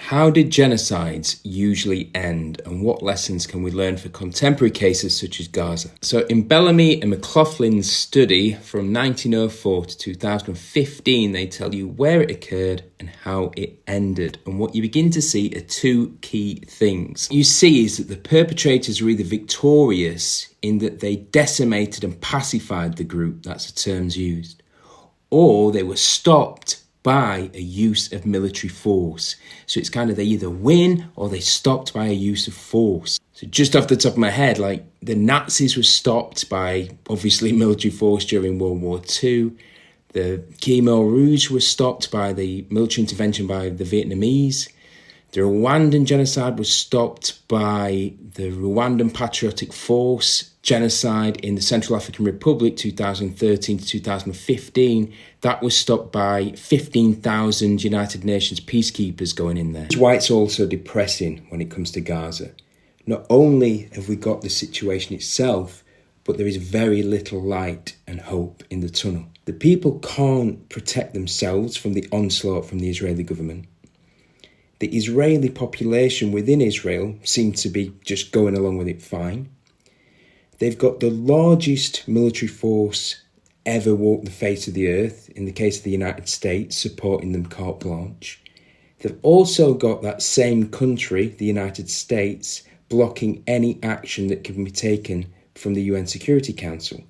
How did genocides usually end, and what lessons can we learn for contemporary cases such as Gaza? So in Bellamy and McLaughlin's study from 1904 to 2015, they tell you where it occurred and how it ended. And what you begin to see are two key things. You see is that the perpetrators were either victorious in that they decimated and pacified the group, that's the terms used, or they were stopped by a use of military force. So it's kind of they either win or they stopped by a use of force. So just off the top of my head, like the Nazis were stopped by obviously military force during World War II. The Khmer Rouge was stopped by the military intervention by the Vietnamese. The Rwandan genocide was stopped by the Rwandan Patriotic Force genocide in the Central African Republic 2013 to 2015. That was stopped by 15,000 United Nations peacekeepers going in there. That's why it's also depressing when it comes to Gaza. Not only have we got the situation itself, but there is very little light and hope in the tunnel. The people can't protect themselves from the onslaught from the Israeli government. The Israeli population within Israel seem to be just going along with it fine. They've got the largest military force ever walk the face of the earth, in the case of the United States, supporting them carte blanche. They've also got that same country, the United States, blocking any action that can be taken from the UN Security Council.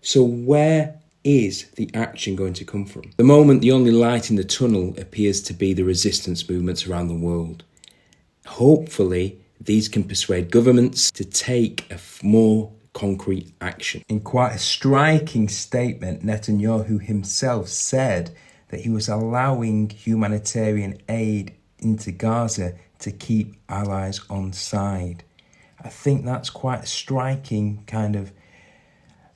So where is the action going to come from? At the moment, the only light in the tunnel appears to be the resistance movements around the world. Hopefully, these can persuade governments to take a more concrete action. In quite a striking statement, Netanyahu himself said that he was allowing humanitarian aid into Gaza to keep allies on side. I think that's quite a striking kind of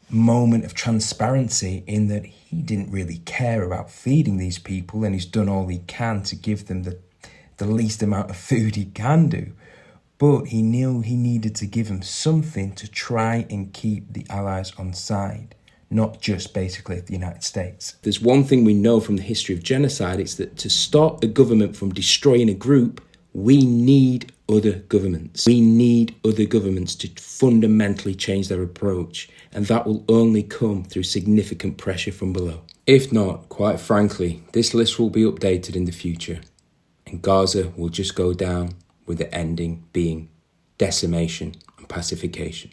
moment of transparency, in that he didn't really care about feeding these people, and he's done all he can to give them the least amount of food he can do. But he knew he needed to give them something to try and keep the allies on side, not just basically the United States. There's one thing we know from the history of genocide, it's that to stop a government from destroying a group, we need other governments. We need other governments to fundamentally change their approach, and that will only come through significant pressure from below. If not, quite frankly, this list will be updated in the future, and Gaza will just go down with the ending being decimation and pacification.